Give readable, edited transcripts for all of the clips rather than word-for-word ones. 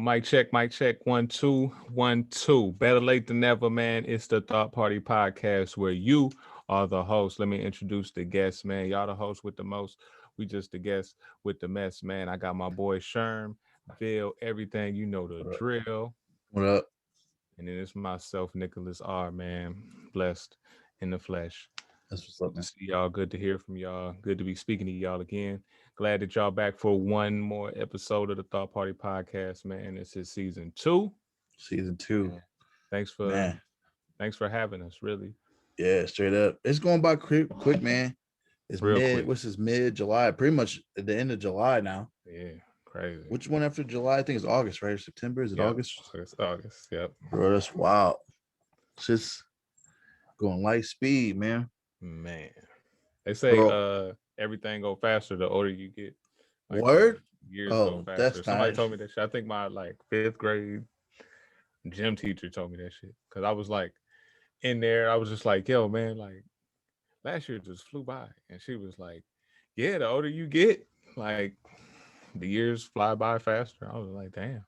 Mic check. 1 2 1 2. Better late than never, man. It's the Thought Party Podcast where you are the host. Let me introduce the guests, man. Y'all the host with the most. We just the guests with the mess, man. I got my boy Sherm, Bill, everything. You know the What up? drill. What up? And then it's myself, Nicholas R, man. Blessed in the flesh. That's what's up, Good to man. see y'all. Good to hear from y'all. Good to be speaking to y'all again. Glad that y'all back for one more episode of the Thought Party Podcast, man. This is season 2. Season two, Man, thanks for man. thanks for having us. Really, Yeah, straight up. It's going by quick, man. It's real quick. What's this? Mid July, pretty much at the end of July now. Yeah, crazy. Which one after July? I think it's August, right? Or September? Is it Yep, August? August. August. Yep, Bro, that's wild. It's just going light speed, man. man. They say Bro, everything go faster the older you get. Like word? years go Oh, faster. that's Somebody nice. told me that shit. I think my like 5th grade gym teacher told me that shit because I was like in there. I was just like, yo, man, like last year just flew by, and she was like, yeah, the older you get, like the years fly by faster. I was like, damn.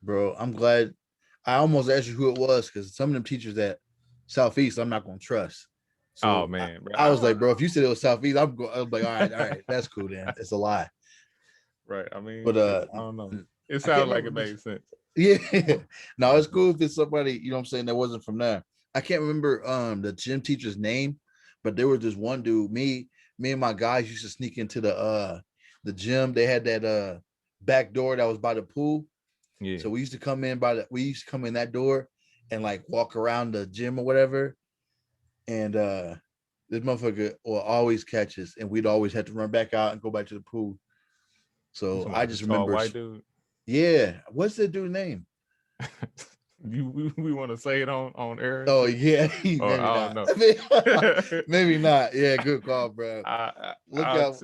Bro, I'm glad. I almost asked you who it was because some of them teachers at Southeast, I'm not going to trust. Oh So man, bro. I was like, bro, if you said it was Southeast, I'm like, all right, that's cool then. It's a lie. Right. I mean, But shit, I don't know. It I can't sounded like remember it this. made sense. Yeah. No, it's cool if it's somebody, you know what I'm saying, that wasn't from there. I can't remember the gym teacher's name, but there was this one dude, me and my guys used to sneak into the gym. They had that back door that was by the pool. Yeah. So we used to come in that door and like walk around the gym or whatever. And this motherfucker will always catch us, and we'd always have to run back out and go back to the pool. You So talking I about the just tall remember, white dude? yeah. What's that dude's name? We want to say it on air and Oh shit, yeah, or maybe I don't not. know. Maybe not. Yeah, good call, bro. Look I out.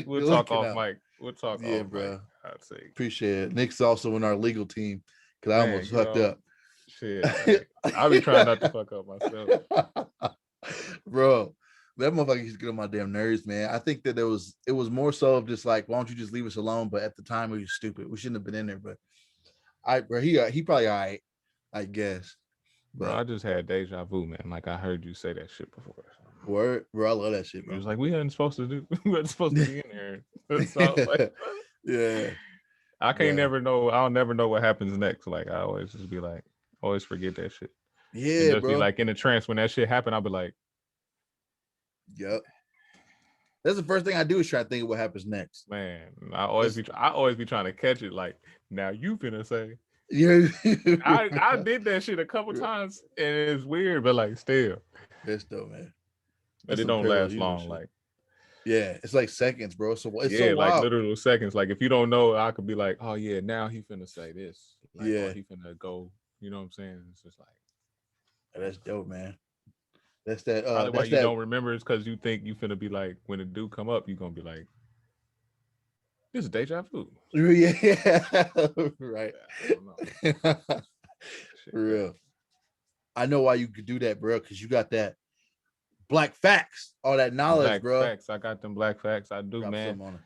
we'll You're talk looking off out. mic. We'll talk Yeah, off mic. bro. I'd say, Appreciate it. Nick's also in our legal team because I man, almost fucked up. shit. Hey, I be trying not to fuck up myself. Bro, that motherfucker used to get on my damn nerves, man. I think that it was more so of just like, why don't you just leave us alone? But at the time, it was stupid. We shouldn't have been in there. But bro, he probably all right, I guess. Bro, I But just had deja vu, man. Like I heard you say that shit before. word, bro, I love that shit, He bro. was like, we wasn't supposed to do, we wasn't supposed to be in here. So I was like, Yeah, I can't bro. never know. I'll never know what happens next. Like I always just be like, always forget that shit, and Yeah, just be bro. like in a trance when that shit happened. I'll be like, Yep. That's the first thing I do is try to think of what happens next. man, That's I always be trying to catch it. Like now you finna say, yeah. I did that shit a couple times, and it's weird, but like still, That's dope, man. but That's it some don't parallel last universe long. shit. Like Yeah, it's like seconds, bro. So it's so yeah, like wild. literal seconds. Like if you don't know, I could be like, oh yeah, now he finna say this, like or Yeah, he finna go. You know what I'm saying? It's just like. that's dope, man. That's that. Probably why That's you that. don't remember is because you think you finna be like when it do come up, you gonna be like, this is deja vu. Yeah, right. I don't know. Shit, For crazy. real. I know why you could do that, bro. Because you got that black facts, all that knowledge, Black bro. facts. I got them black facts. I do, Drop man. some on it.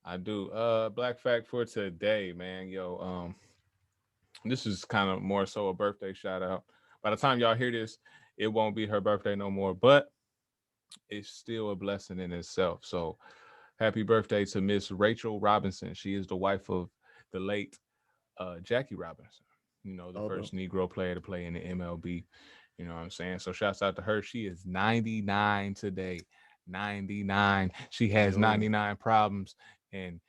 I do. Black fact for today, man. Yo, this is kind of more so a birthday shout out. By the time y'all hear this, it won't be her birthday no more, but it's still a blessing in itself. So happy birthday to Miss Rachel Robinson. She is the wife of the late Jackie Robinson, you know, the Although, first Negro player to play in the MLB. You know what I'm saying? So shouts out to her. She is 99 today. 99. She has yo, 99 problems and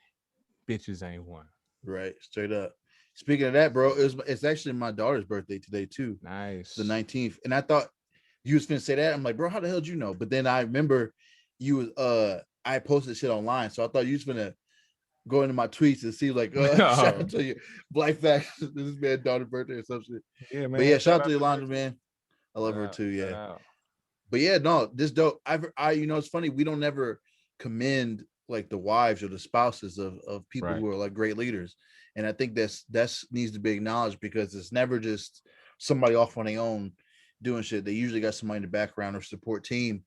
bitches ain't one. right, straight up. Speaking of that, bro, it's actually my daughter's birthday today too. It's the Nice. 19th, and I thought you was finna say that. I'm like, bro, how the hell did you know? But then I remember you was I posted shit online, so I thought you was finna go into my tweets and see like shout Oh, out to you, black facts. This is man's daughter's birthday or some shit. yeah, But man. yeah, shout Shout out to out to Yolanda, Rachel. man. I love Shout her out. too. Shout Yeah. out. But yeah, no, this dope. It's funny. We don't never commend like the wives or the spouses of people Right. who are like great leaders, and I think that's needs to be acknowledged because it's never just somebody off on their own doing shit. They usually got somebody in the background or support team,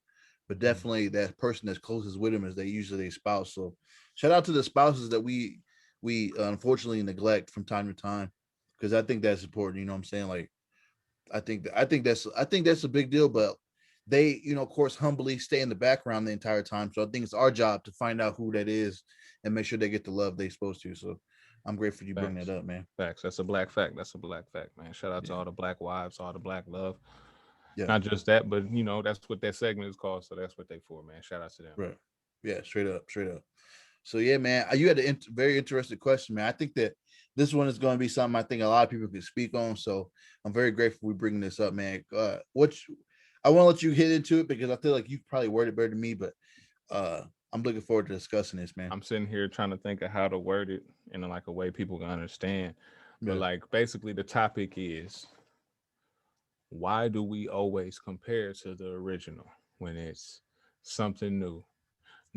but Mm. definitely that person that's closest with them is they usually a spouse. So shout out to the spouses that we unfortunately neglect from time to time. because I think that's important. You know what I'm saying? Like, I think that's a big deal, but they, of course, humbly stay in the background the entire time. So I think it's our job to find out who that is and make sure they get the love they're supposed to. So I'm grateful you bring that Facts. up, man. Facts. That's a black fact. That's a black fact, man. Shout out to Yeah, all the black wives, all the black love. yeah, Not just that, but that's what that segment is called. So that's what they for, man. Shout out to them. right, yeah, straight up, straight up. So yeah, man, you had a very interesting question, man. I think that this one is going to be something I think a lot of people can speak on. So I'm very grateful we bringing this up, man. I want to let you hit into it because I feel like you probably worded it better than me, but uh, I'm looking forward to discussing this, man. I'm sitting here trying to think of how to word it in like a way people can understand. But Yeah. like basically the topic is why do we always compare to the original when it's something new?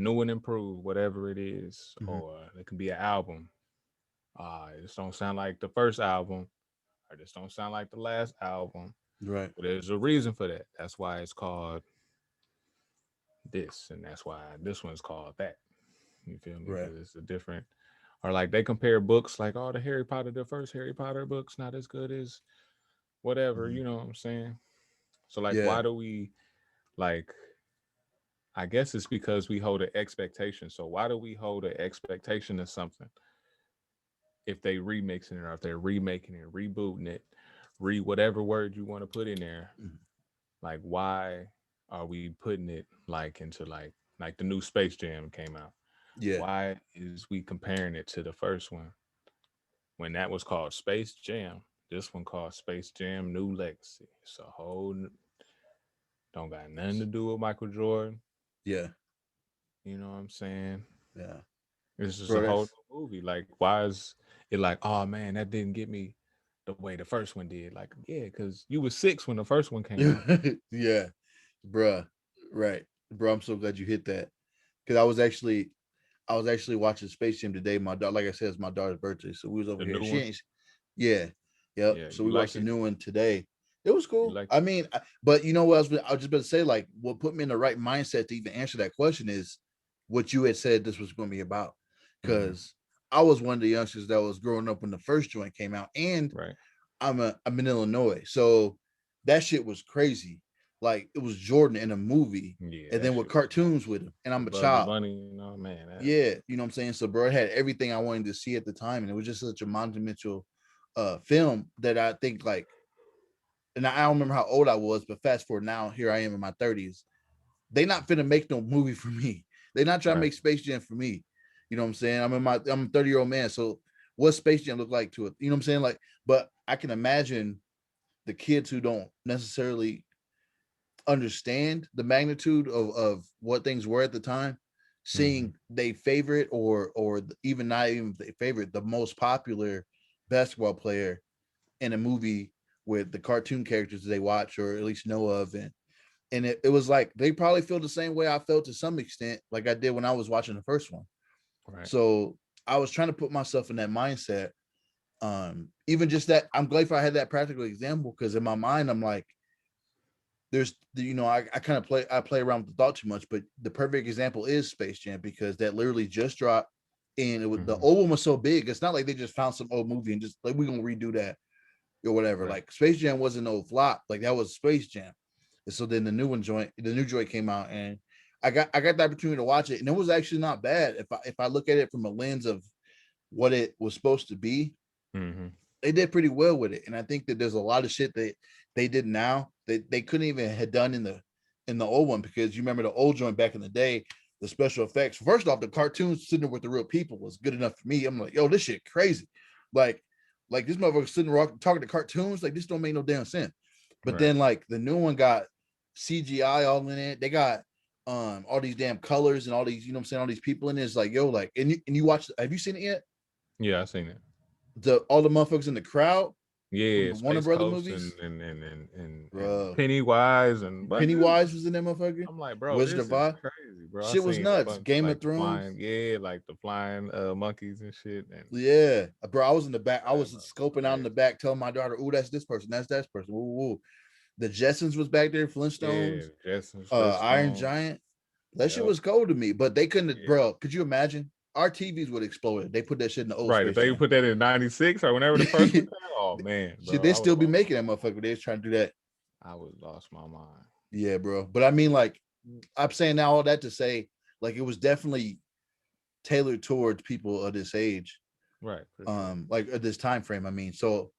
New and improved, whatever it is, Hmm. or it can be an album. It just don't sound like the first album, or just don't sound like the last album. Right. But there's a reason for that. That's why it's called this, and that's why this one's called that. You feel me? Right. Because it's a different. Or like they compare books, like the Harry Potter, the first Harry Potter books, not as good as whatever. Hmm. You know what I'm saying? So like, Yeah. why do we like? I guess it's because we hold an expectation. So why do we hold an expectation of something if they remixing it or if they're remaking it, rebooting it, whatever word you want to put in there? Mhm. Like why are we putting it like into like the new Space Jam came out? Yeah. Why is we comparing it to the first one when that was called Space Jam? This one called Space Jam New Legacy. It's a don't got nothing to do with Michael Jordan. Yeah. You know what I'm saying? Yeah. It's just a Bro, whole that's new movie. Like, why is it like, oh man, that didn't get me the way the first one did? Like, yeah, because you was 6 when the first one came out. yeah, bruh. Right. Bro, I'm so glad you hit that. Because I was actually watching Space Jam today. My daughter, like I said, it's my daughter's birthday. So we was over The here. new She one. ain't yeah. Yep. Yeah, So you we watched like the it? new one today. It was You cool. like I mean, but you know what I was just about to say, like, what put me in the right mindset to even answer that question is what you had said this was going to be about. mm-hmm. Because I was one of the youngsters that was growing up when the first joint came out. And Right. I'm in Illinois. So that shit was crazy. Like it was Jordan in a movie Yeah, and that then with shit was hard. cartoons with him. And The I'm a Bugs child. Bunny, man, that Yeah, you know what I'm saying? So bro, it had everything I wanted to see at the time. And it was just such a monumental film that I think like, and I don't remember how old I was, but fast forward now, here I am in my 30s. They not finna make no movie for me. They not trying to right. make Space Jam for me. You know what I'm saying? I'm a 30-year-old man. So what Space Jam look like to it? You know what I'm saying? Like, but I can imagine the kids who don't necessarily understand the magnitude of what things were at the time, Mm-hmm. seeing they favorite or even not even they favorite the most popular basketball player in a movie with the cartoon characters they watch or at least know of, and it was like they probably feel the same way I felt to some extent like I did when I was watching the first one. Right. So I was trying to put myself in that mindset. Even just that, I'm grateful I had that practical example because in my mind I'm like, there's I kind of play around with the thought too much, but the perfect example is Space Jam because that literally just dropped, and the Mm-hmm. old one was so big. It's not like they just found some old movie and just like we're gonna redo that or whatever. Right. Like Space Jam wasn't no flop, like that was Space Jam. And so then the new joint came out, and I got the opportunity to watch it, and it was actually not bad if I look at it from a lens of what it was supposed to be. Mm-hmm. They did pretty well with it, and I think that there's a lot of shit that they did now that they couldn't even had done in the old one because you remember the old joint back in the day, the special effects. First off, the cartoons sitting there with the real people was good enough for me. I'm like, yo, this shit crazy, like this motherfucker sitting talking to cartoons, like this don't make no damn sense. But Right. then like the new one got CGI all in it. They got all these damn colors and all these, you know what I'm saying, all these people in it. It's like, yo, like, and you watch, have you seen it yet? Yeah, I seen it. All the motherfuckers in the crowd from Yeah, the Warner Space Brother Coast movies, and bro. Pennywise and but Pennywise was in that motherfucker. I'm like, bro, Wizard this of is Oz. crazy, bro. I Shit was seen a nuts. bunch Game of like the Thrones. flying, yeah, like the flying monkeys and shit, and Yeah, bro. I was in the back. I that was motherfucker scoping out in the crazy. back, telling my daughter, "Oh, that's this person. That's that person." Ooh, ooh. The Jetsons was back there. Yeah, Flintstones. Jetsons, Iron Flintstones. Giant. That shit Yep. was cold to me, but they couldn't. Yeah. Bro, could you imagine? our TVs would explode. They put that shit in the old Right. If Space they Jam. put that in '96 or whenever the first one came, oh man, Shit, bro, they still be making that motherfucker. They was trying to do that. I would lost my mind. Yeah, bro. But I mean, like, I'm saying now all that to say, like, it was definitely tailored towards people of this age, Right, for sure. like at this time frame. I mean, so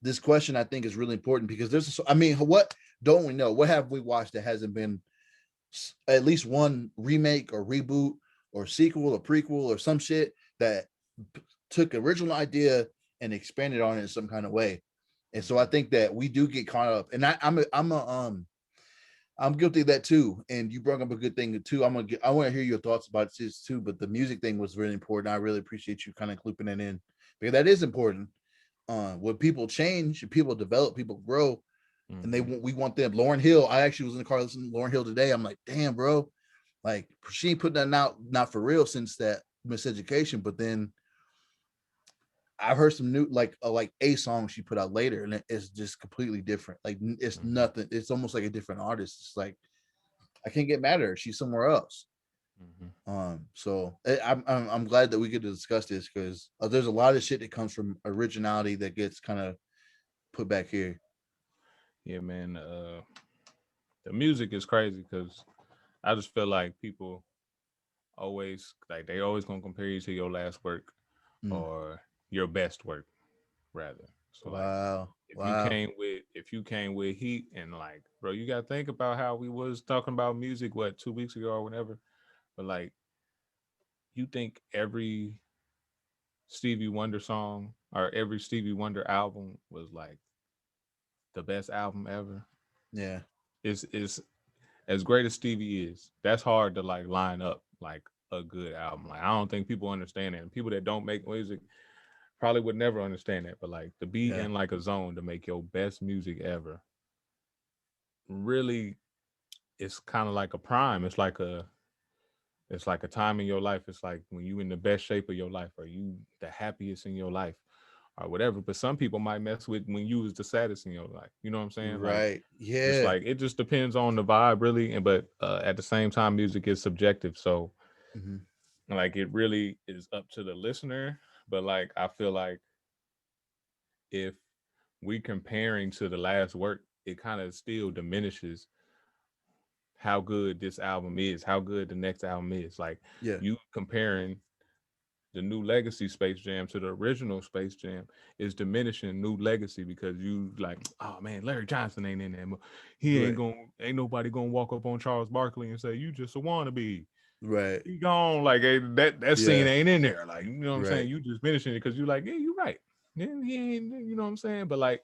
this question I think is really important because I mean, what don't we know? What have we watched that hasn't been at least one remake or reboot or sequel or prequel or some shit that took original idea and expanded on it in some kind of way? And so I Mhm. think that we do get caught up, and I'm guilty of that too. And you brought up a good thing too. I want to hear your thoughts about this too. But the music thing was really important. I really appreciate you kind of looping it in because that is important. When people change, people develop, people grow, and Mhm. we want them. Lauren Hill. I actually was in the car listening to Lauren Hill today. I'm like, damn, bro. Like she ain't putting that out not for real since that miseducation. But then I've heard some new like a song she put out later, and it's just completely different. Like it's Mhm. nothing. It's almost like a different artist. It's like I can't get mad at her. She's somewhere else. Mhm. So I'm glad that we get to discuss this because there's a lot of shit that comes from originality that gets kind of put back here. Yeah, man. The music is crazy because I just feel like people always like they always gonna compare you to your last work Mm. or your best work rather. So like Wow, if you wow, came with heat and like bro, you gotta think about how we was talking about music 2 weeks ago or whatever. But like you think every Stevie Wonder song or every Stevie Wonder album was like the best album ever? yeah, Is as great as Stevie is, that's hard to like line up like a good album. Like I don't think people understand that. And people that don't make music probably would never understand that. But like to be yeah, in like a zone to make your best music ever, really, it's kind of like a prime. It's like a time in your life. It's like when you in the best shape of your life, or you the happiest in your life, or whatever. But some people might mess with when you was the saddest in your life. You know what I'm saying? Like right, just yeah, like it just depends on the vibe, really. And but at the same time, music is subjective. So mm-hmm. like it really is up to the listener. But like I feel like if we comparing to the last work, it kind of still diminishes how good this album is, how good the next album is. Like Yeah, you comparing the new legacy Space Jam to the original Space Jam is diminishing new legacy because you like, oh man, Larry Johnson ain't in there. He right, ain't nobody gonna walk up on Charles Barkley and say, you just a wannabe. right, He gone. Like that scene yeah, ain't in there. Like, you know what I'm right, saying? You just mentioning it because you like, yeah, you're right. Yeah, he ain't, you know what I'm saying? But like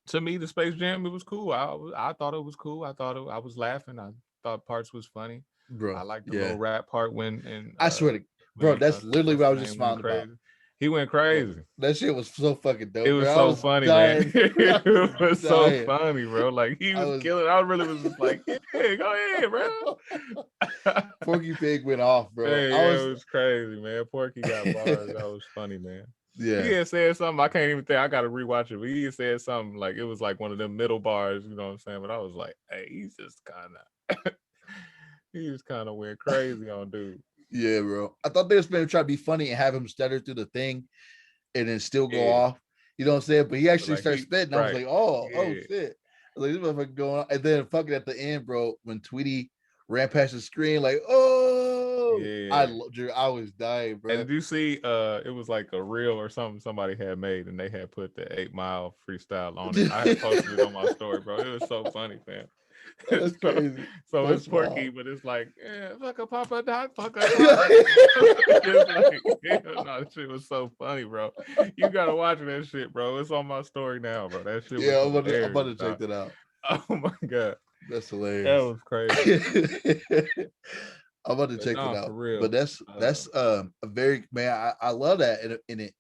to me, the Space Jam, it was cool. I thought it was cool. I was laughing. I thought parts was funny. I bro, liked the yeah. little rap part I swear to, bro, that's literally what's what I his was just name went smiling about, crazy. He went bro. crazy. That shit was so fucking It dope, bro. was I so was funny, man. dying. I was It was so dying. funny, bro. Like he I was was. killing. I really was just like, yeah, go ahead, bro. Porky Pig went off, bro. Hey, I yeah, it was, was crazy, man. Porky got bars. That was funny, man. He yeah, had said something. I can't even think. I gotta rewatch it. But he had said something like it was like one of them middle bars. You know what I'm saying? But I was like, hey, he's just kind of, he just kind of went crazy on dude. yeah, bro. I thought they was going to try to be funny and have him stutter through the thing and then still go Yeah, off. You know what I'm saying? But he but actually like started he spitting. I was right. like, oh Yeah, shit. I was like, this motherfucker going on. And then fucking at the end, bro, when Tweety ran past the screen, like, oh, yeah. Drew, I was dying, And bro. did you see? It was like a reel or something somebody had made, and they had put the 8 Mile freestyle on it. I had posted it on my story, bro. It was so funny, man. That's so, crazy. so it's That's Porky, wild. but it's like, yeah, fuck a papa dot, fuck a papa. It's like, yeah, no, that shit was so funny, bro. You gotta watch that shit, bro. It's on my story now, bro. That shit was Yeah, I'm about hilarious, to check dog. that out. Oh my god, That's that hilarious. was crazy. I'm about to But check that no, for out. But real. that's a very man. I love that in it.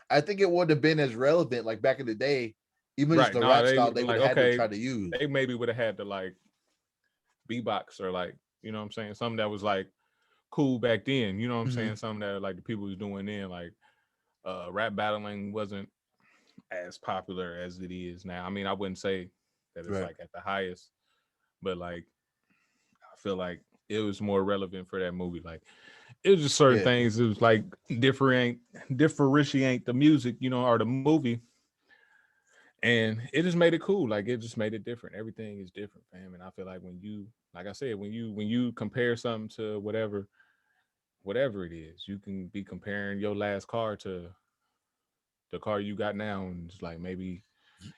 I think it would have been as relevant like back in the day, even just Right. the No, rap they would style have they been would like, have had to okay, try to use. they maybe would have had to like beatbox or like, you know what I'm saying? Something that was like cool back then. You know what I'm saying? Mhm. Something that like the people was doing then, like rap battling wasn't as popular as it is now. I mean, I wouldn't say that it's Right. like at the highest, but like I feel like it was more relevant for that movie. Like it was just certain Yeah, things. It was like differentiate the music, or the movie, and it just made it cool. Like it just made it different. Everything is different, fam. And I feel like when you, like I said, when you compare something to whatever it is, you can be comparing your last car to the car you got now, and it's like maybe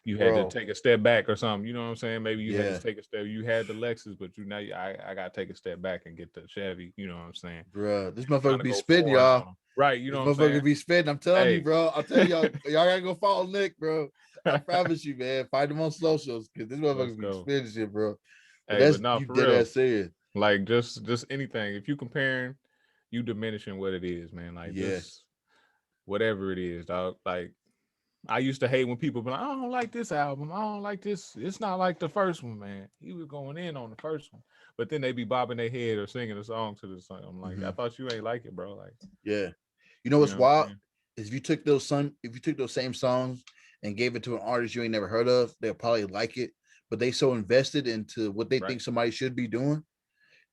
you had to bro. take a step back or something. You know what I'm saying? Maybe you had to Yeah, take a step. You had the Lexus, but I got to take a step back and get the Chevy. You know what I'm saying? bro. This And kind motherfucker of be go spitting, foreign y'all. on them. Right? You know This what I'm saying? motherfucker be spitting. I'm telling you, Hey, bro. I'm telling y'all gotta go follow Nick, bro. I promise you, man. Find him on socials because this let's motherfucker be go. spitting shit, bro. But Hey, but that's no, you for dead real. ass serious. Like just anything. If you comparing, you diminishing what it is, man. Like Yeah. just whatever it is, dog. Like I used to hate when people be like, I don't like this album. I don't like this. It's not like the first one, man. He was going in on the first one. But then they be bobbing their head or singing a song to the song. I'm like, I Hmm. thought you ain't like it, bro. Like, Yeah. You know you what's know what I'm wild? saying? Is if you took those same songs and gave it to an artist you ain't never heard of, they'll probably like it. But they so invested into what they Right. think somebody should be doing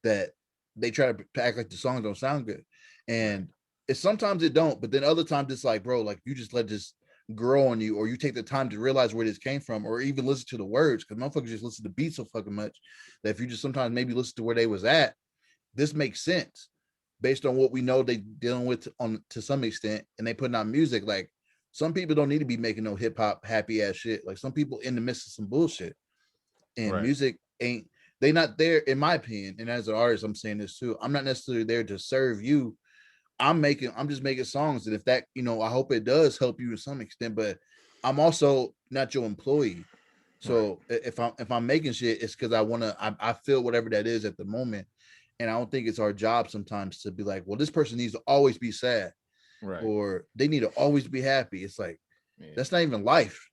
that they try to act like the songs don't sound good. Right. And it's sometimes it don't, but then other times it's like, bro, like you just let this grow on you, or you take the time to realize where this came from, or even listen to the words, because motherfuckers just listen to beats so fucking much that if you just sometimes maybe listen to where they was at, this makes sense based on what we know they dealing with on to some extent, and they putting out music. Like some people don't need to be making no hip hop happy ass shit. Like some people in the midst of some bullshit, and Right. music ain't they not there in my opinion. And as an artist, I'm saying this too. I'm not necessarily there to serve you. I'm just making songs, and if that, I hope it does help you to some extent. But I'm also not your employee. Right. So if I'm making shit, it's because I feel whatever that is at the moment. And I don't think it's our job sometimes to be like, well, this person needs to always be sad Right. or they need to always be happy. It's like Yeah. that's not even life.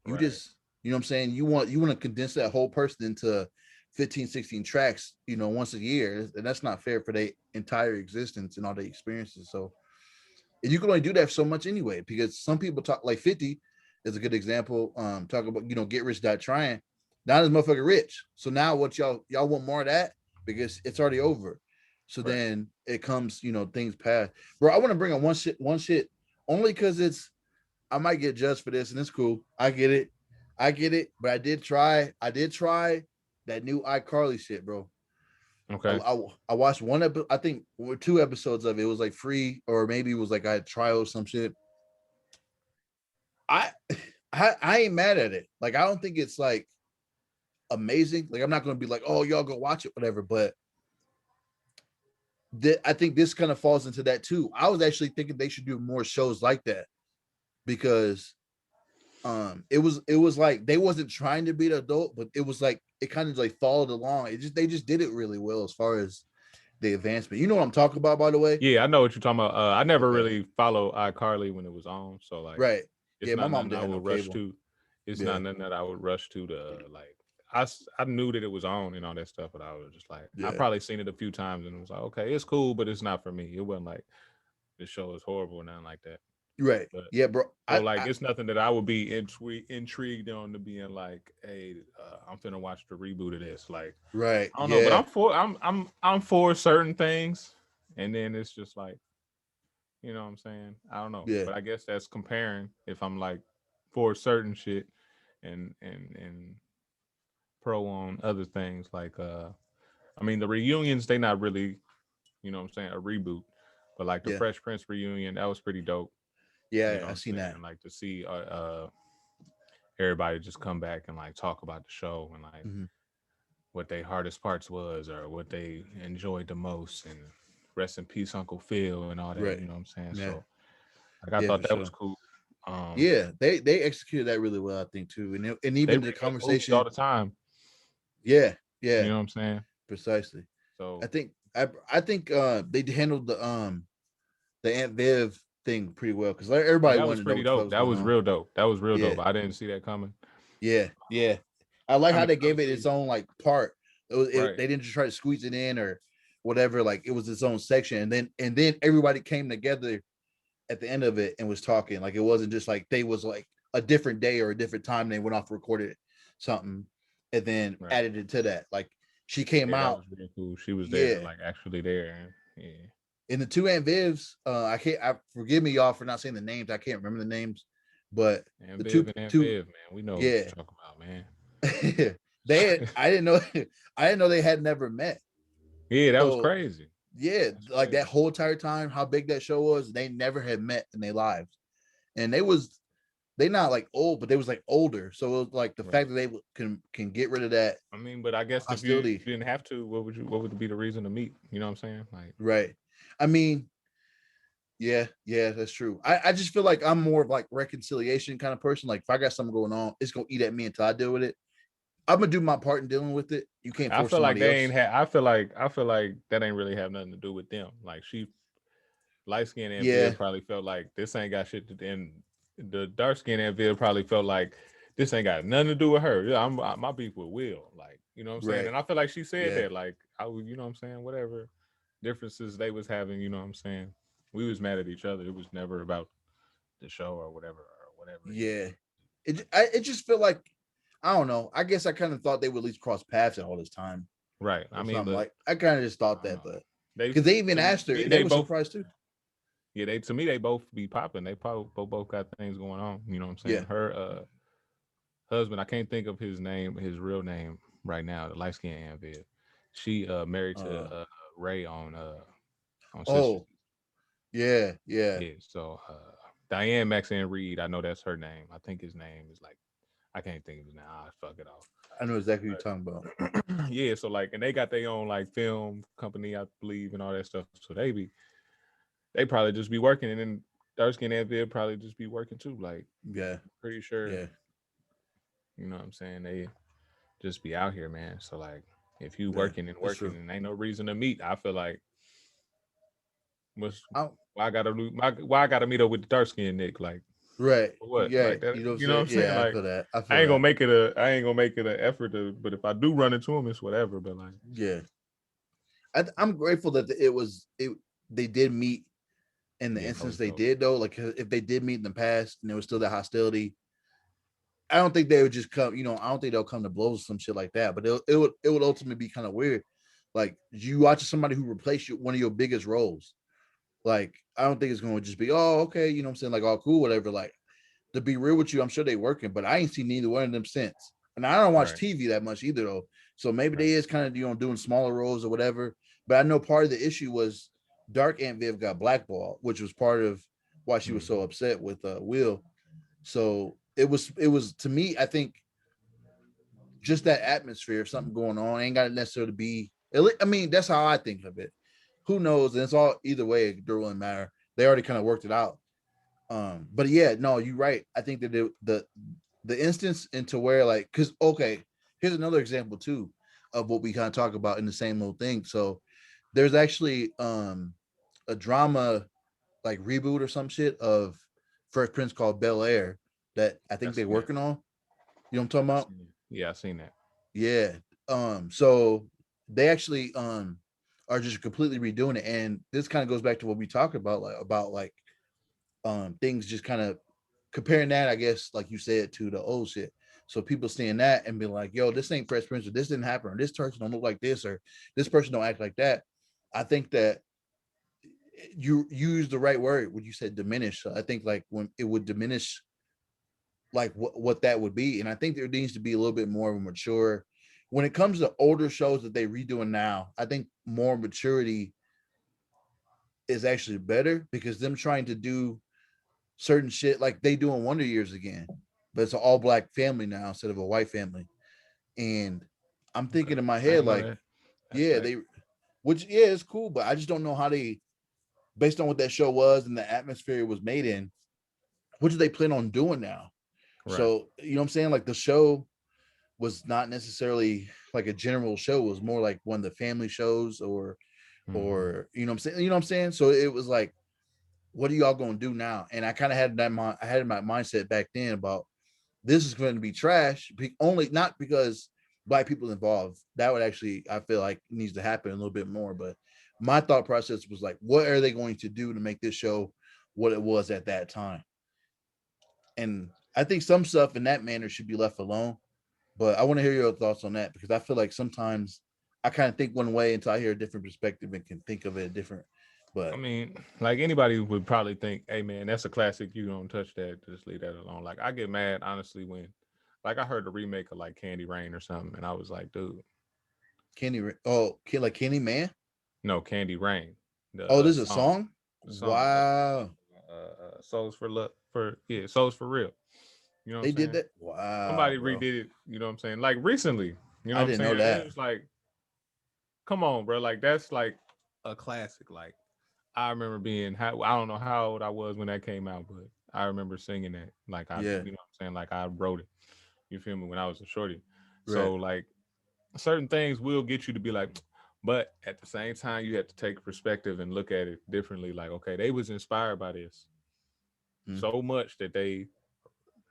You Right. just, you know what I'm saying? You want to condense that whole person into 15, 16 tracks, once a year. And that's not fair for their entire existence and all the experiences. So, and you can only do that so much anyway, because some people talk like 50 is a good example. Talk about, get rich, die trying. Now this motherfucker rich. So now what y'all want more of that because it's already over. So Right. then it comes, things pass. Bro, I want to bring up one shit only because I might get judged for this, and it's cool. I get it, but I did try that new iCarly shit, bro. I, Okay. I, I watched one episode, I think, or two episodes of it. It was like free, or maybe it was like I had trial or some shit. I, I ain't mad at it. Like I don't think it's like amazing. Like I'm not gonna be like, oh y'all go watch it, whatever. But I think this kind of falls into that too. I was actually thinking they should do more shows like that because it was like they wasn't trying to be an adult, but it was like it kind of like followed along. They just did it really well as far as the advancement. You know what I'm talking about, by the way? Yeah, I know what you're talking about. I never Okay. really followed iCarly when it was on, so like, Right. it's Yeah, my not mom nothing didn't I have no would rush cable. to. It's Yeah. not nothing that I would rush to like. I knew that it was on and all that stuff, but I was just like, I Yeah. probably seen it a few times and it was like, okay, it's cool, but it's not for me. It wasn't like this show is horrible or nothing like that. Right. But Yeah, bro. so I, like, I it's nothing that I would be intrigued on to being like, hey, I'm finna watch the reboot of this. Like, right. I don't know, but Yeah. I'm for certain things, and then it's just like, what I'm saying? I don't know, Yeah. but I guess that's comparing. If I'm like for certain shit, and pro on other things, like I mean the reunions, they not really, what I'm saying, a reboot, but like the Yeah. Fresh Prince reunion, that was pretty dope. You Yeah. know I what I'm seen that. saying? Like to see everybody just come back and like talk about the show and like Hmm. what their hardest parts was or what they enjoyed the most, and rest in peace Uncle Phil and all that. You Right. know what I'm saying? Yeah. So like I Yeah, thought for that was sure. cool. Yeah, they executed that really well, I think too, and They even the remake movies all conversation. the time. Yeah, You yeah, know what I'm saying? precisely. I So think I think they handled the Aunt Viv thing pretty well because yeah, everybody that was wanted to know pretty what the fuck dope. was That going was on. real dope. That was real Yeah, dope. I didn't see that coming. yeah, yeah. I like I how mean, they gave it obviously, its own like part. right, They didn't just try to squeeze it in or whatever. Like it was its own section, and then everybody came together at the end of it and was talking. Like it wasn't just like they was like a different day or a different time. They went off and recorded something and then right, added it to that. Like she came Yeah, that out. was really cool. She was there, Yeah. like actually there. And yeah. In the two Aunt Vivs, I forgive me y'all for not saying the names. I can't remember the names, but And the Viv and Aunt two Viv, man. We know what yeah. you're talking about, man. They had, I didn't know I didn't know they had never met. Yeah, that was So crazy. yeah, That's like that crazy. whole entire time, how big that show was, they never had met in their lives. And they not like old, but they was like older. So it was like the Right. fact that they can get rid of that I mean, but I guess if you hostility. didn't have to, what would be the reason to meet? You know what I'm saying? Like, Right. I mean, yeah, yeah, that's true. I just feel like I'm more of like reconciliation kind of person. Like if I got something going on, it's gonna eat at me until I deal with it. I'm gonna do my part in dealing with it. You can't I force feel like somebody they ain't else. had. I feel like that ain't really have nothing to do with them. Like she light skinned and Yeah, Viv probably felt like this ain't got shit to. And the dark skinned and Viv probably felt like this ain't got nothing to do with her. Yeah, my beef with Will. Like, you know what I'm saying? right. And I feel like she said Yeah, that. Like, I would, you know what I'm saying? Whatever differences they was having, you know what I'm saying? We was mad at each other. It was never about the show or whatever it is. yeah. It just feel like I don't know. I guess I kind of thought they would at least cross paths at all this time Right. I or mean, something but like. I kind of just I thought don't that, know. but They because they even to asked her me and they they were both surprised too. yeah, they to me they both be popping. They both got things going on. You know what I'm saying? Yeah. Her husband, I can't think of his name, his real name right now, the light skinned Aunt Viv. She married to Uh. Ray on Sisters. Oh. Yeah. Yeah. Yeah, so Diane Maxine Reed, I know that's her name. I think his name is like I can't think of his name. Ah, fuck it off. I know exactly what you're talking about. Yeah, so like, and they got their own like film company, I believe, and all that stuff. So they probably just be working, and then dark skin and Viv probably just be working too. Like, Yeah. pretty sure, Yeah. you know what I'm saying? They just be out here, man. So like, if you Yeah. working and That's working true. and ain't no reason to meet, I feel like what's I, why I gotta why I gotta meet up with the dark skinned Nick? Like, right. for what? Yeah. Like that? You know what I'm You know what saying? I'm saying? Yeah. I Like, feel that. I I feel ain't gonna that. make it a I ain't gonna make it an effort to. But if I do run into him, it's whatever. But like, Yeah. I'm grateful that it was it. They did meet in the yeah, that instance was they dope. did though. Like if they did meet in the past and there was still that hostility, I don't think they would just come. You know, I don't think they'll come to blows or some shit like that. But it would ultimately be kind of weird. Like you watch somebody who replaced you one of your biggest roles. Like I don't think it's going to just be oh okay. You know what I'm saying? Like all cool whatever. Like to be real with you, I'm sure they working, but I ain't seen neither one of them since. And I don't watch Right, TV that much either though. So maybe right. they is kind of doing smaller roles or whatever. But I know part of the issue was Dark Aunt Viv got blackballed, which was part of why she was so Hmm. upset with Will. So it was to me, I think just that atmosphere, something going on. Ain't got to necessarily be. I mean, that's how I think of it. Who knows? And it's all either way. It don't really matter. They already kind of worked it out. But yeah, no, you're right. I think that the instance into where like, because okay, here's another example too of what we kind of talk about in the same little thing. So there's actually a drama like reboot or some shit of Fresh Prince called Bel Air that I I think they're seen that. working on. You know what I'm talking I about? seen it. Yeah, I seen that. Yeah. So they actually are just completely redoing it. And this kind of goes back to what we talked about like things just kind of comparing that, I guess, like you said, to the old shit. So people seeing that and be like, yo, this ain't Fresh Prince, or this didn't happen, or this person don't look like this, or this person don't act like that. I think that you used the right word when you said diminish. So I think like when it would diminish like what that would be. And I think there needs to be a little bit more of a mature when it comes to older shows that they redoing now. I think more maturity is actually better because them trying to do certain shit like they doing Wonder Years again, but it's an all black family now instead of a white family. And I'm thinking Okay, in my I head ain't know like, that. That's yeah, tight. they which yeah, it's cool, but I just don't know how they based on what that show was and the atmosphere it was made in, what do they plan on doing now? Right. So, you know what I'm saying? Like the show was not necessarily like a general show. It was more like one of the family shows Hmm. or you know what I'm saying? You know what I'm saying? So it was like, what are y'all gonna do now? And I kind of had that I had my mindset back then about this is going to be trash, only not because black people involved. That would actually I feel like needs to happen a little bit more. But my thought process was like, what are they going to do to make this show what it was at that time? And I think some stuff in that manner should be left alone. But I want to hear your thoughts on that because I feel like sometimes I kind of think one way until I hear a different perspective and can think of it different. I But mean, like anybody would probably think, hey man, that's a classic. You don't touch that. Just leave that alone. Like I get mad honestly when, like I heard the remake of like Candy Rain or something, and I was like, dude, Like Kenny Man. no, Candy Rain, the Oh, this is a song, song. the song, Wow, Souls for Love, for yeah, Souls for Real. You know what I'm they did saying? that. Wow, Somebody bro, redid it. You know what I'm saying? Like recently. You know I what I'm didn't know saying? And it that. was like, come on, bro. Like that's like a classic. Like I remember being, I don't know how old I was when that came out, but I remember singing that. Like I, Yeah, you know what I'm saying? Like I wrote it. You feel me? When I was a shorty. right. So like certain things will get you to be like, but at the same time, you have to take perspective and look at it differently. Like, okay, they was inspired by this Mm, so much that they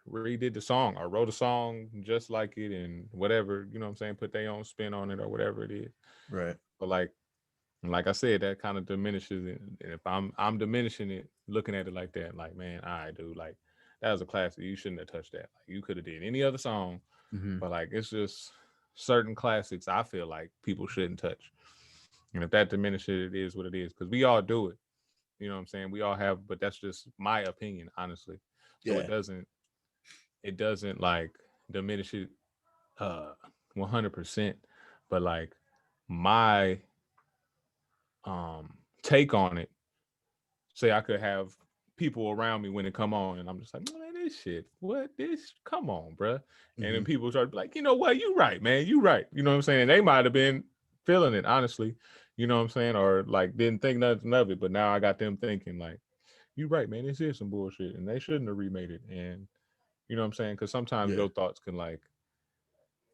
redid the song or wrote a song just like it and whatever, you know what I'm saying? Put their own spin on it or whatever it is. right. But like I said, that kind of diminishes it. And if I'm diminishing it, looking at it like that, like man, all right, dude, like that was a classic. You shouldn't have touched that. Like you could have did any other song, Mm-hmm. but like it's just certain classics I feel like people shouldn't touch. And if that diminishes it, it is what it is. Because we all do it. You know what I'm saying? We all have, but that's just my opinion, honestly. So Yeah, it doesn't like diminish it uh 100%. But like my take on it, say I could have people around me when it come on, and I'm just like, man, this shit, what this? Come on, bruh. And mm-hmm. then people start like, you know what? You right, man. You right. You know what I'm saying? And they might have been feeling it, honestly. You know what I'm saying? Or like didn't think nothing of it, but now I got them thinking like, you right, man. This is some bullshit, and they shouldn't have remade it. And you know what I'm saying? Because sometimes Yeah, your thoughts can like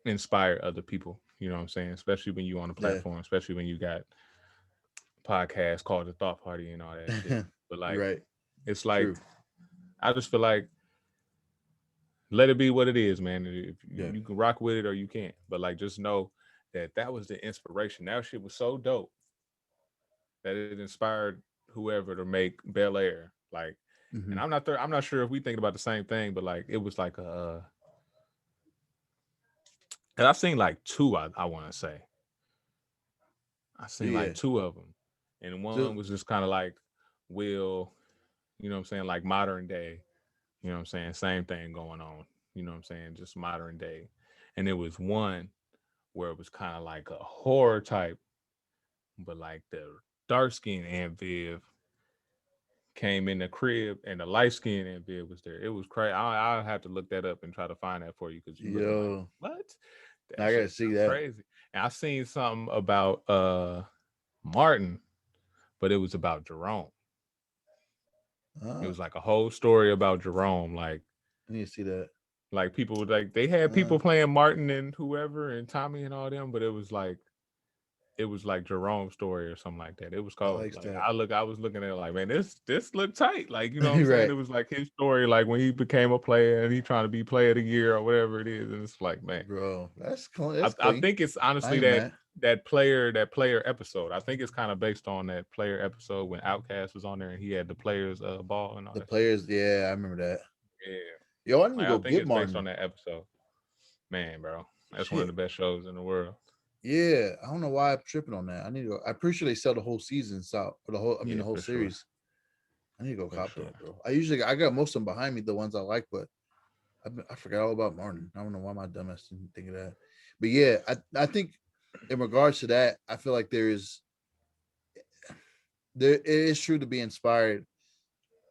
inspire other people. You know what I'm saying? Especially when you on a yeah. platform, especially when you got podcasts called the Thought Party and all that shit. But You're like, right. it's like True. I just feel like let it be what it is, man. If Yeah. you can rock with it or you can't, but like just know that that was the inspiration. That shit was so dope that it inspired whoever to make Bel Air. Like, Mm-hmm. and I'm not sure if we thinking about the same thing, but like it was like a. And I've seen like two. I want to say I've seen Yeah. like two of them, and one So was just kind of like Will, you know what I'm saying, like modern day. You know what I'm saying, same thing going on. You know what I'm saying, just modern day. And there was one where it was kind of like a horror type, but like the dark skinned Aunt Viv came in the crib and the light skinned Aunt Viv was there. It was crazy. I'll have to look that up and try to find that for you because you looking like, yo, what? That I gotta shit see sound that. crazy. And I seen something about Martin, but it was about Jerome. It Uh, was like a whole story about Jerome. I need to see that. Like people like they had Uh, people playing Martin and whoever and Tommy and all them, but it was like Jerome's story or something like that. It was I cold. like Like that. I was looking at it like, man, this looked tight. Like, you know what I'm saying? Right. It was like his story, like when he became a player and he trying to be player of the year or whatever it is. And it's like, man, Bro, that's clean. That's I clean. think it's I honestly ain't mad. that player episode. I think it's kind of based on that player episode when Outcast was on there and he had the players ball and all The that stuff. players, yeah, I remember that. Yeah. Yo, I need to Like I go think get it's based on Martin. that episode. Man, bro. That's one of Shit. the best shows in the world. Yeah, I don't know why I'm tripping on that. I need to go. I'm pretty sure they sell the whole season out or the whole. I mean, Yeah, the whole for sure. series. I need to go For cop sure. that, bro. I got most of them behind me, the ones I like, but I forgot all about Martin. I don't know why my dumbass didn't think of that. But yeah, I think in regards to that, I feel like there it is true to be inspired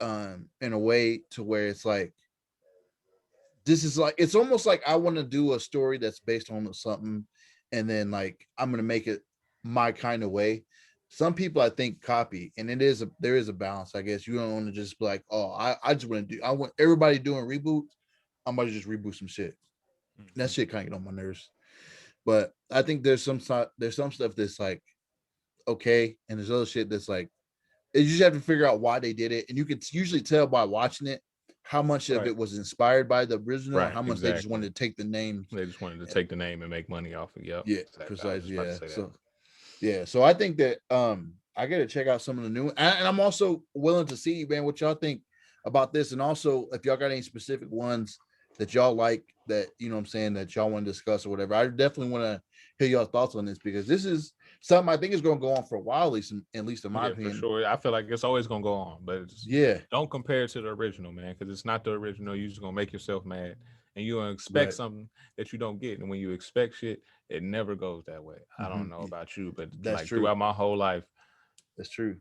in a way to where it's like this is like it's almost like I want to do a story that's based on something and then like I'm gonna make it my kind of way. Some people I think copy, and there is a balance, I guess. You don't want to just be like, oh, I just want to do I want everybody doing reboots. I'm about to just reboot some shit. That Mhm. shit kind of get on my nerves. But I think there's some stuff that's like okay, and there's other shit that's like you just have to figure out why they did it, and you can usually tell by watching it how much of Right. it was inspired by the original and Right. how much they just Exactly. wanted to take the names. They just wanted to take the name and make money off it. Yep. Yeah, Exactly. I was just precisely. about to Yeah. say that. So yeah, so I think that I got to check out some of the new, and I'm also willing to see, man, what y'all think about this, and also if y'all got any specific ones that y'all like, that what I'm saying, that y'all want to discuss or whatever. I definitely want to hear y'all thoughts on this, because this is something I think is going to go on for a while, at least in my Yeah, for opinion. sure. I feel like it's always gonna go on, but just Yeah, don't compare it to the original, man, because it's not the original. You're just gonna make yourself mad, and you gonna expect right. something that you don't get. And when you expect shit, it never goes that way. I don't know Hmm. about you, but That's like true. throughout my whole life, That's true.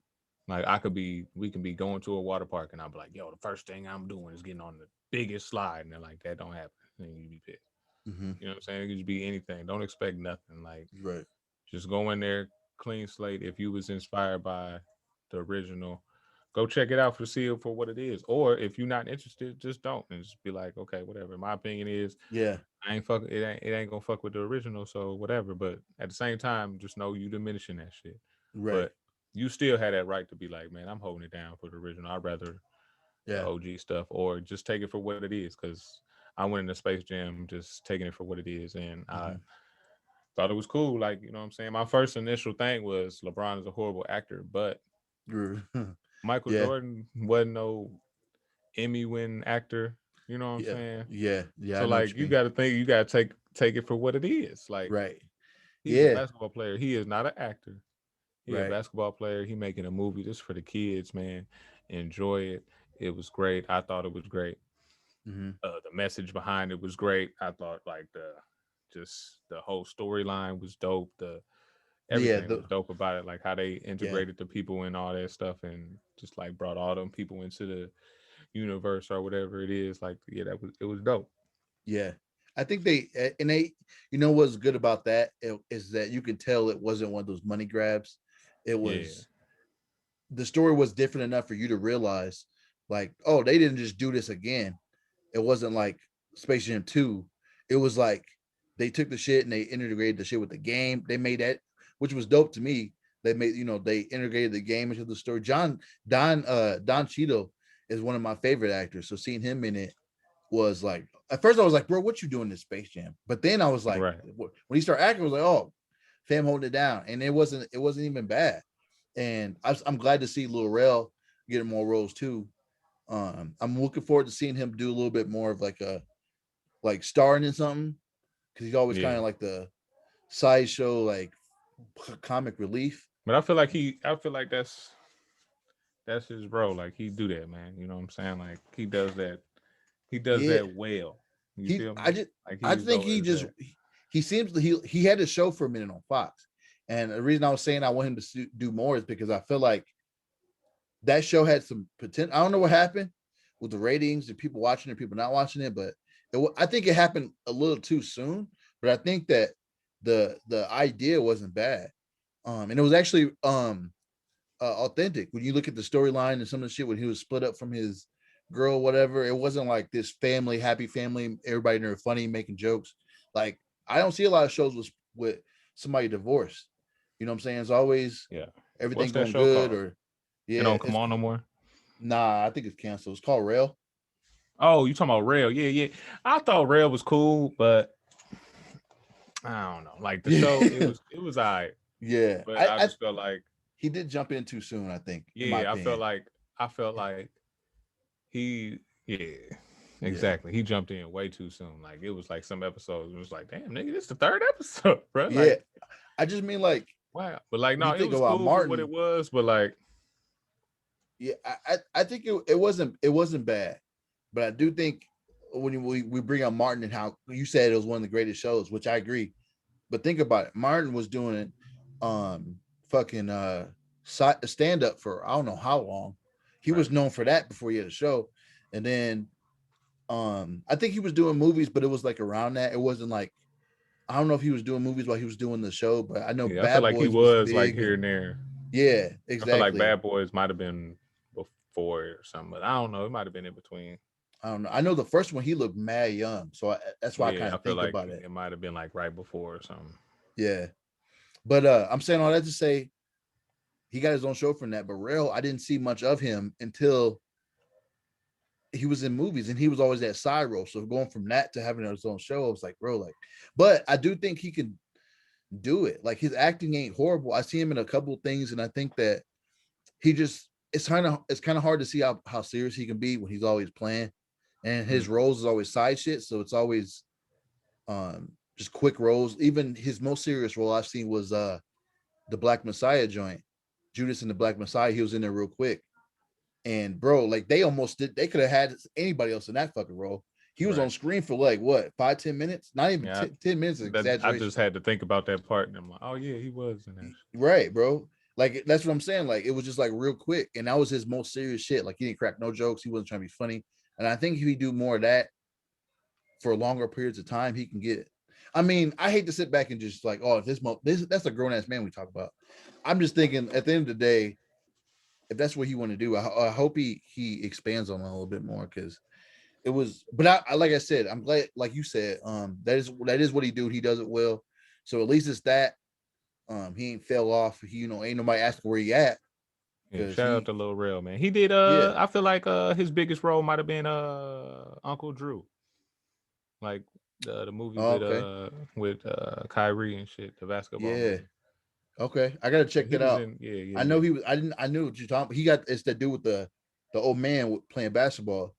like we can be going to a water park, and I'll be like, yo, the first thing I'm doing is getting on the biggest slide, and they're like, that don't happen, and you be pissed. Hmm. You know what I'm saying? It could just be anything. Don't expect nothing. Like Right. just go in there, clean slate. If you was inspired by the original, go check it out for see it for what it is. Or if you're not interested, just don't and just be like, okay, whatever. My opinion is Yeah. I ain't fuck it ain't gonna fuck with the original, so whatever. But at the same time, just know you diminishing that shit. Right. But you still had that right to be like, man, I'm holding it down for the original. I'd rather the Yeah. OG stuff, or just take it for what it is. Because I went into Space Jam just taking it for what it is, and I Hmm. thought it was cool. Like, you know what I'm saying? My first initial thing was LeBron is a horrible actor, but Michael Yeah. Jordan wasn't no Emmy winning actor. You know what I'm Yeah. saying? Yeah. Yeah. So I know what like you you mean. gotta think you gotta take it for what it is. Like Right. he's a Yeah. basketball player. He is not an actor. He a Right. basketball player. He making a movie. This for the kids, man. Enjoy it. It was great. I thought it was great. Hmm. The message behind it was great. I thought like the whole storyline was dope. The Yeah. everything was dope about it, like how they Yeah. integrated the people and all that stuff, and just like brought all them people into the universe or whatever it is. Like, yeah, it was dope. Yeah. I think what's good about that is that you can tell it wasn't one of those money grabs. It Yeah, was The story was different enough for you to realize, like, oh, they didn't just do this again. It wasn't like Space Jam 2. It was like they took the shit and they integrated the shit with the game. They made that, which was dope to me. They integrated the game into the story. Don Cheadle is one of my favorite actors. So seeing him in it was like, at first I was like, bro, what you doing in Space Jam? But then I was like, right. when he started acting, I was like, oh, fam holding it down. And it wasn't even bad. And I'm glad to see Lil Rel getting more roles too. I'm looking forward to seeing him do a little bit more of like starring in something, because he's always kind Yeah, of like the sideshow, like comic relief. but I feel like that's his bro. Like he do that, man. You know what I'm saying? Like he does that. He does Yeah, that well. You he feel I me? just Like I he's think dope as that. he seems he had a show for a minute on Fox, and the reason I was saying I want him to do more is because I feel like that show had some potential. I don't know what happened with the ratings and people watching it, people not watching it, but I think it happened a little too soon. But I think that the idea wasn't bad, and it was actually authentic. When you look at the storyline and some of the shit when he was split up from his girl, whatever, it wasn't like this family, happy family, everybody in there funny, making jokes. Like, I don't see a lot of shows with somebody divorced. You know what I'm saying? It's always Yeah. everything What's that going show good, called? or It yeah, don't come on no more. nah, I think it's canceled. It's called Rail. Oh, you talking about Rail? Yeah, yeah. I thought Rail was cool, but I don't know. Like the show, Yeah, it was alright, yeah. but I, I I just felt like He did jump in too soon, I think, in my yeah, opinion. I felt like he yeah, Yeah, exactly. He jumped in way too soon. Like it was like some episodes. It was like, damn, nigga, this the third episode, bro. yeah. Like, I just mean, like, wow. But like, when no, you it think was about cool for what it Martin, was. But like, yeah, I think it wasn't bad, but I do think when we bring up Martin and how you said it was one of the greatest shows, which I agree. But think about it, Martin was doing it, fucking stand up for I don't know how long. He right? was known for that before he had a show, and then I think he was doing movies, but it was like around that. It wasn't like, I don't know if he was doing movies while he was doing the show, but I know Yeah, I feel Bad like he Boys was was like big, here and and there. yeah, I feel like exactly. Bad Boys might have been before it or something, but I don't know. It might have been in between. I don't know. I know the first one he looked mad young, so that's why I Yeah, kind I of feel think like about it. it might have been like right before or something. Yeah, but I'm saying all that to say he got his own show from that. But Rail, I didn't see much of him until he was in movies, and he was always that side role. So going from that to having his own show, I was like, bro, like, but I do think he can do it. Like, his acting ain't horrible. I see him in a couple of things, and I think that he just it's kind of hard to see how serious he can be when he's always playing. and his Mm. roles is always side shit. So it's always just quick roles. Even his most serious role I've seen was the Black Messiah joint, Judas and the Black Messiah. He was in there real quick, and bro, like they almost did. They could have had anybody else in that fucking role. He was Right. on screen for like what 5-10 minutes, not even Yeah. 10 minutes is That I exaggeration. just had to think about that part, and I'm like, oh yeah, he was in that. Right, bro. Like that's what I'm saying. Like it was just like real quick, and that was his most serious shit. Like he didn't crack no jokes. He wasn't trying to be funny. And I think if he do more of that for longer periods of time, he can get. I mean, I hate to sit back and just like, oh, this that's a grown ass man we talk about. I'm just thinking at the end of the day, if that's what he want to do, I hope he expands on it a little bit more because it was. But I like I said, I'm glad, like you said, that is what he do. He does it well. So at least it's that. He ain't fell off. He, ain't nobody asking where he at Yeah, because shout out he, to Lil Rel, man. He did yeah. I feel like his biggest role might have been Uncle Drew. Like the movie Oh, okay. with Kyrie and shit, the basketball Yeah. movie. Okay. I gotta Yeah, check he that was out. in I know he was. I didn't. I knew what you talking. He got it's that dude with the old man playing basketball.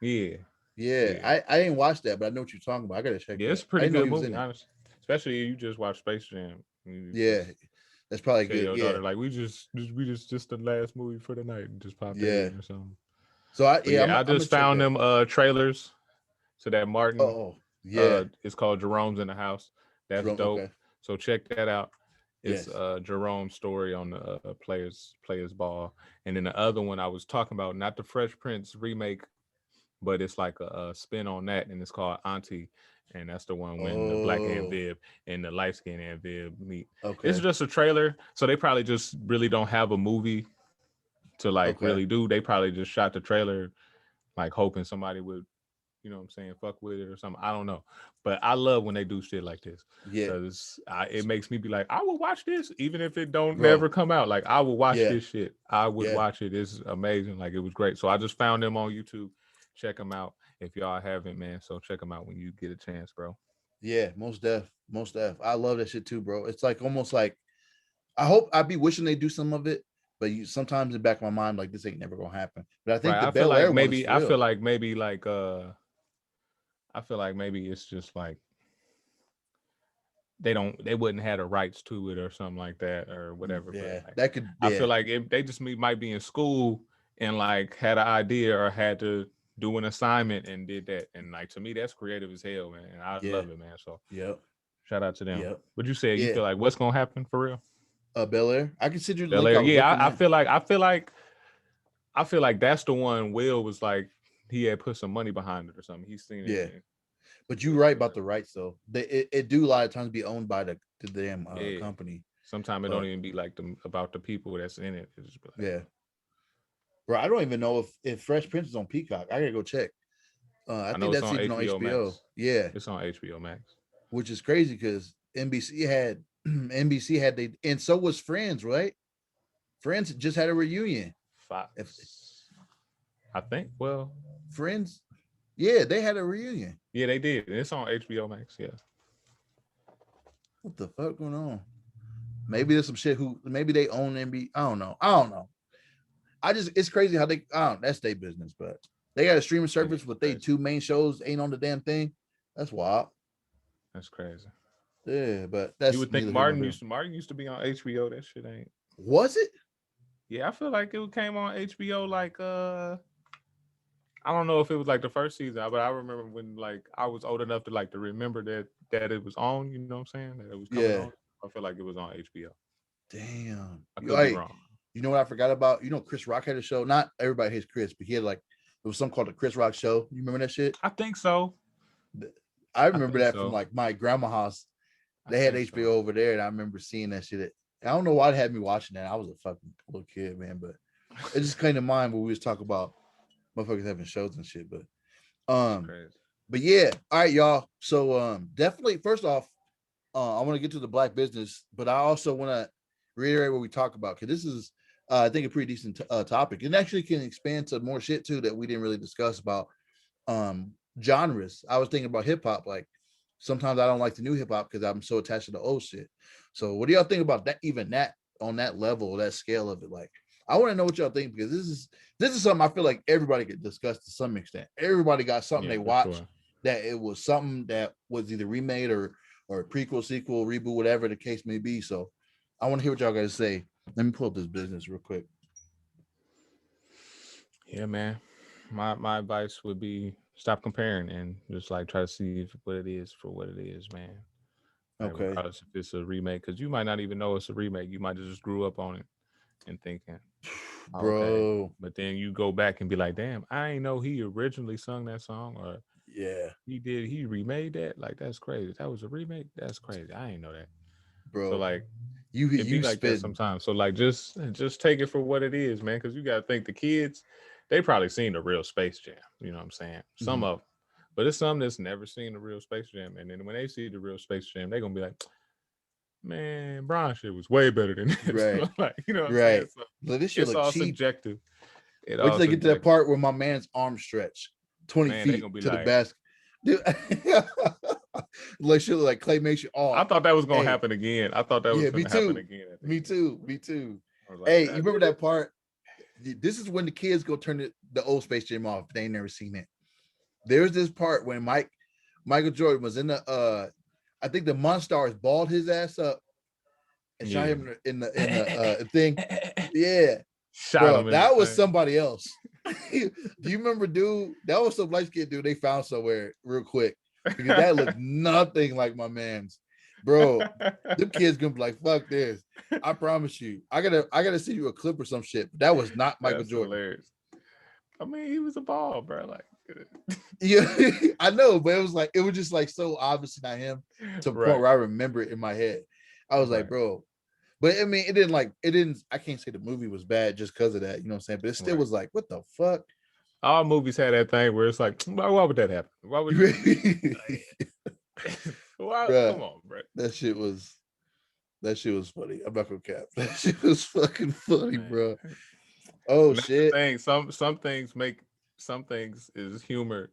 yeah, Yeah. yeah. I didn't watch that, but I know what you're talking about. I gotta check Yeah, it's that. a I pretty didn't know good he was movie, in it. honestly. Especially if you just watch Space Jam. You Yeah. just That's probably tell good. your Yeah. daughter like we just the last movie for the night and just pop that Yeah. in or something. So But yeah, I I'm gonna just check found that. them trailers to that Martin. Oh. Yeah. It's called Jerome's in the House. That's Jerome. dope. Okay. So check that out. It's Yes. Jerome's story on the players ball, and then the other one I was talking about, not the Fresh Prince remake, but it's like a spin on that, and it's called Auntie, and that's the one when the black Aunt Oh. Viv and the light skinned Aunt Viv meet. It's Okay. just a trailer, so they probably just really don't have a movie to like Okay. really do. They probably just shot the trailer, like hoping somebody would, you know what I'm saying, fuck with it or something. I don't know. But I love when they do shit like this Yeah. because it makes me be like, I will watch this even if it don't Bro. never come out. Like I will watch Yeah. this shit. I would Yeah. watch it. It's amazing. Like it was great. So I just found them on YouTube. Check them out if y'all haven't, man. So check them out when you get a chance, bro. Yeah. Most def. Most def. I love that shit too, bro. It's like almost like I hope I'd be wishing they do some of it, but you sometimes in the back of my mind, like this ain't never gonna happen. But I think Right. the Bel Air one is for I feel real. like maybe like I feel like maybe it's just like they wouldn't have the rights to it or something like that or whatever. But Yeah, like that could. I feel Yeah, like if they just might be in school and like had an idea or had to do an assignment and did that. And like to me that's creative as hell, man. And I yeah, love it, man. So yep, shout out to them. yep, But you said you yeah. feel like what's gonna happen for real? Bel Air. I consider the Bel link Air. I was Yeah, looking at. I feel like that's the one Will was like he had put some money behind it or something. He's seen it Yeah, and but you're right about the rights though. It do a lot of times be owned by the damn yeah. company. Sometimes it don't But even be like about the people that's in it. It's just be like, yeah, bro, I don't even know if Fresh Prince is on Peacock. I gotta go check. I I know think it's that's on even on HBO HBO. Max. Yeah, It's on HBO Max. which is crazy because NBC had NBC had they and so was Friends, right? Friends just had a reunion. If Fox. I think. Well, Friends, yeah, they had a reunion. yeah, they did. It's on HBO Max. Yeah. What the fuck going on? Maybe there's some shit who maybe they own NBC. I don't know. I don't know. I just it's crazy how they I don't that's their business, but they got a streaming It service is with they crazy. two main shows ain't on the damn thing. That's wild. That's crazy. Yeah, but You that's would think neither here nor there. Martin used to be on HBO. That shit ain't. Was it? Yeah, I feel like it came on HBO like I don't know if it was like the first season, but I remember when like I was old enough to like to remember that it was on. You know what I'm saying? That it was coming Yeah. on. I feel like it was on HBO. Damn. I You could be like wrong. you know what I forgot about? You know Chris Rock had a show. Not everybody hates Chris, but he had like it was something called the Chris Rock show. You remember that shit? I think so. I I remember think that from so. like my grandma house. I They had think HBO so. over there, and I remember seeing that shit. I don't know why it had me watching that. I was a fucking little kid, man, but it just came to mind when we was talking about motherfuckers having shows and shit. That's Um, crazy. but yeah, all right, y'all. So definitely, first off, I want to get to the black business, but I also want to reiterate what we talk about because this is, I think, a pretty decent topic, and actually can expand to more shit too that we didn't really discuss about genres. I was thinking about hip hop. Like sometimes I don't like the new hip hop because I'm so attached to the old shit. So what do y'all think about that? Even that on that level, that scale of it, like. I want to know what y'all think, because this is something I feel like everybody could discuss to some extent. Everybody got something Yeah, they for watched sure. that it was something that was either remade or a prequel, sequel, reboot, whatever the case may be. So I want to hear what y'all guys say. Let me pull up this business real quick. Yeah, man. My advice would be stop comparing and just like try to see if what it is for what it is, man. Like Okay, regardless if it's a remake, because you might not even know it's a remake. You might just grew up on it and thinking, oh, okay. bro. But then you go back and be like, damn, I ain't know he originally sung that song or Yeah, he remade that. Like that's crazy. That was a remake. That's crazy. I ain't know that. So bro. like it be You like that spit, sometimes. So like just take it for what it is, man. Because you got to think the kids, they probably seen the real Space Jam. You know what I'm saying? Some mhm. of them, but it's some that's never seen the real Space Jam. And then when they see the real Space Jam, they gonna be like, man, Brian shit was way better than this. Right, Like you know what I'm saying? right. So But this shit it's look all cheap. subjective. It Wait all till they get to that subjective. part where my man's arm stretch 20 Man, they feet gonna be to the like, basket. Dude, like shit, like claymation. Oh, I thought that was gonna hey, happen again. I thought that was yeah, me gonna happen too. again at the Me end. too. Me too. I was like, Hey, you that remember nigga. that part? This is when the kids go turn the old Space Jam off. They ain't never seen it. There's this part when Michael Jordan was in the I think the Monstars balled his ass up and shot Yeah. him in the thing. Yeah, Shot bro, him in the that was thing. somebody else. Do you remember, dude? That was some light skinned dude they found somewhere real quick, because that looked nothing like my man's. Bro, them kids gonna be like, fuck this. I promise you. I gotta send you a clip or some shit. But that was not Michael That's Jordan. hilarious. I mean, he was a ball, bro. Like, Yeah, I know, but it was just like so obviously not him, to the point right, where I remember it in my head. I was like, right, bro. But I mean, it didn't, I can't say the movie was bad just because of that, you know what I'm saying? But it still right. was like, what the fuck? All movies had that thing where it's like, why would that happen? Why would you? Why? Come Bruh, on, bro. that shit was that shit was funny. I'm not gonna cap. That shit was fucking funny, bro. Man. Oh And that's the shit. thing. Some things make some things is humor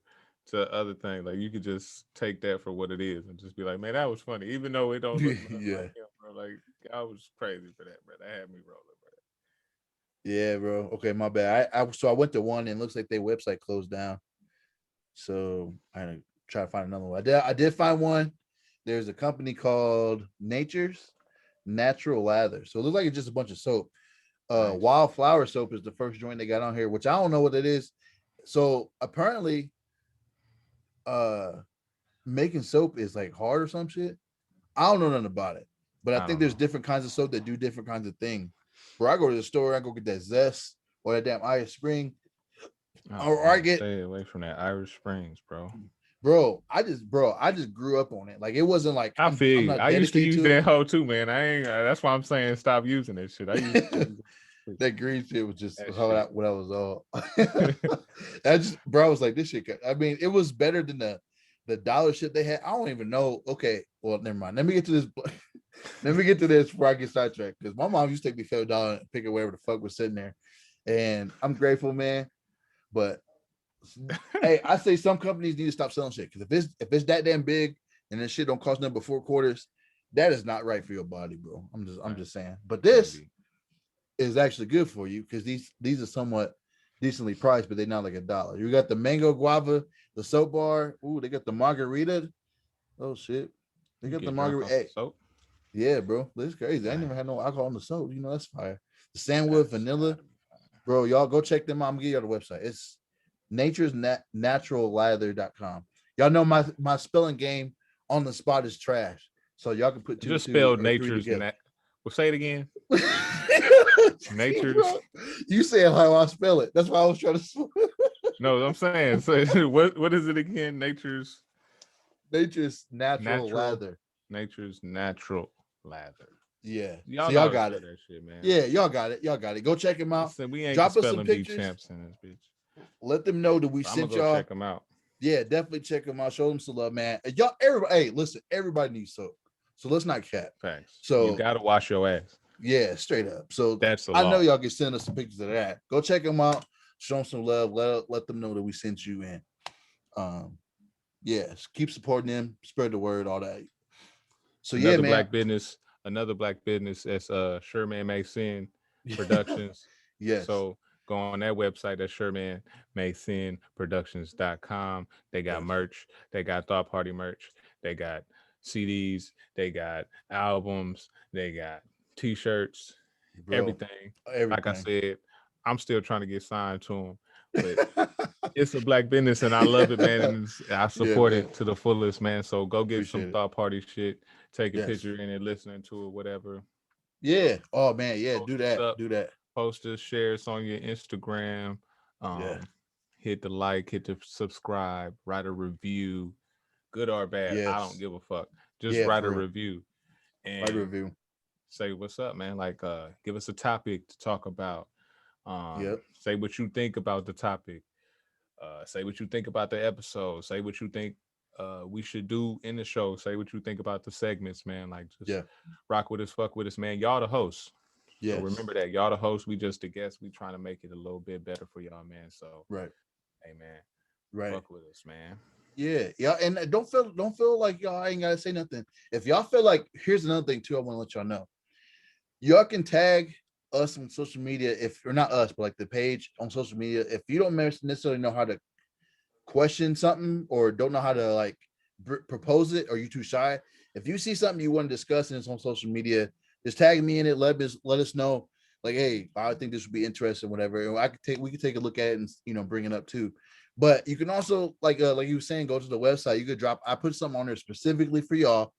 to other things. Like you could just take that for what it is and just be like, man, that was funny, even though it don't look nothing Yeah. like him, bro. Like I was crazy for that, bro. That had me rolling, bro. Yeah, bro. Okay, my bad. I went to one and it looks like their website closed down. So I had to try to find another one. I did find one. There's a company called Nature's Natural Lather. So it looks like it's just a bunch of soap. Nice. Wildflower soap is the first joint they got on here, which I don't know what it is. So apparently, uh, making soap is like hard or some shit. I don't know nothing about it, but I I think don't there's know. different kinds of soap that do different kinds of things. Where I go to the store, I go get that zest or that damn Ice Spring, Oh or I man, get, stay away from that Irish Springs, bro. bro, I just grew up on it. Like it wasn't like I feel I'm you. not I used to dedicated use to that hoe too, man. I ain't. That's why I'm saying stop using that shit. I used to it. use it. That green shit was just That how shit. what I was all. I just, bro, I was like, this shit. I mean, it was better than the dollar shit they had. I don't even know. Okay, well, never mind. Let me get to this. Let me get to this before I get sidetracked. Because my mom used to take me $5 and pick it wherever the fuck was sitting there, and I'm grateful, man. But hey, I say some companies need to stop selling shit, because if it's that damn big and this shit don't cost nothing but 4 quarters, that is not right for your body, bro. I'm Right. just saying. But Can't this be. is actually good for you, because these are somewhat decently priced, but they're not like $1. You got the mango guava, the soap bar. Ooh, they got the margarita. Oh shit, they You got the get drunk margarita. off the Hey, soap. yeah, bro, that's crazy. I ain't Man, never had no alcohol in the soap. You know, that's fire. The sandwood that's vanilla, gotta be fine. bro. Y'all go check them out. I'm gonna give y'all the website. It's naturallather.com. Y'all know my spelling game on the spot is trash, so y'all can put two and Just two spell or three nature's together. nat. Well, say it again. See, Nature's. bro, you said how I spell it. That's why I was trying to. No, I'm saying. So what is it again? Nature's natural Natural. lather. Nature's natural lather. Yeah. So Y'all know y'all how to got spell it. that shit, man. Yeah, y'all got it. Y'all got it. Go check them out. Listen, we ain't the Drop us some spelling bee pictures. champs in this bitch. Let them know that we So I'm gonna sent go y'all. check them out. Yeah, definitely check them out. Show them some love, man. And y'all, everybody, hey, listen, everybody needs soap. So let's not cap. Facts. You So gotta wash your ass. yeah, straight up. So That's the I know law. y'all can send us some pictures of that. Go check them out. Show them some love. Let them know that we sent you in. Um, yes, keep supporting them. Spread the word. All that. So yeah, Another man. black business. Another black business. That's Sherman Mason Productions. Yes. So go on that website. That's ShermanMasonProductions.com. They got Yes. merch. They got Thought Party merch. They got CDs. They got albums. They got T-shirts. Bro. Everything. Like I Everything. said, I'm still trying to get signed to them, but it's a black business and I love it, man. And I Yeah, support man. it to the fullest, man. So go get some Appreciate it. Thought Party shit. Take a Yes. picture in it, listening to it, whatever. Yeah. Oh man. Yeah. Post Do us that. up, Do that. post us, share us on your Instagram. Yeah. Hit the like, hit the subscribe, write a review, good or bad. I don't Yes. give a fuck. Just Yeah. write For a real. review Write a and review. say what's up, man. Like give us a topic to talk about. Yep. Say what you think about the topic. Say what you think about the episode. Say what you think we should do in the show. Say what you think about the segments, man. Like just Yeah. rock with us, fuck with us, man. Y'all the hosts. So Yes. remember that. Y'all the hosts. We just the guests. We trying to make it a little bit better for y'all, man. So Right. hey man, Right. fuck with us, man. Yeah. Yeah. And don't feel like y'all ain't gotta say nothing. If y'all feel like, here's another thing too, I want to let y'all know. Y'all can tag us on social media, if or not us, but like the page on social media. If you don't necessarily know how to question something or don't know how to like propose it, or you too shy, if you see something you want to discuss and it's on social media, just tag me in it. Let us know, like, hey, I think this would be interesting, whatever. And we could take a look at it and bring it up too. But you can also, like you were saying, go to the website. You could drop. I put something on there specifically for y'all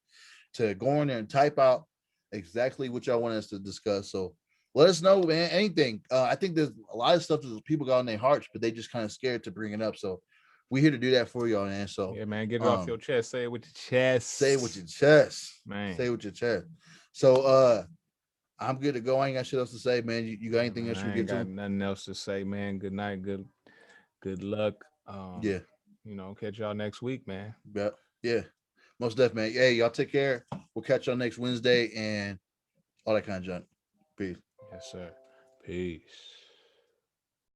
to go in there and type out exactly what y'all want us to discuss. So let us know, man. Anything. I think there's a lot of stuff that people got on their hearts, but they just kind of scared to bring it up. So we're here to do that for y'all, man. So Yeah, man. Get it off your chest. Say it with your chest, say it with your chest. man. Say it with your chest. So I'm good to go. I ain't got shit else to say, man. You got Yeah, anything man. else you I ain't get got to? nothing else to say, man. Good night. Good luck. Yeah. Catch y'all next week, man. Yeah. Yeah. Most definitely. Hey, y'all take care. We'll catch y'all next Wednesday and all that kind of junk. Peace. Yes, sir. Peace.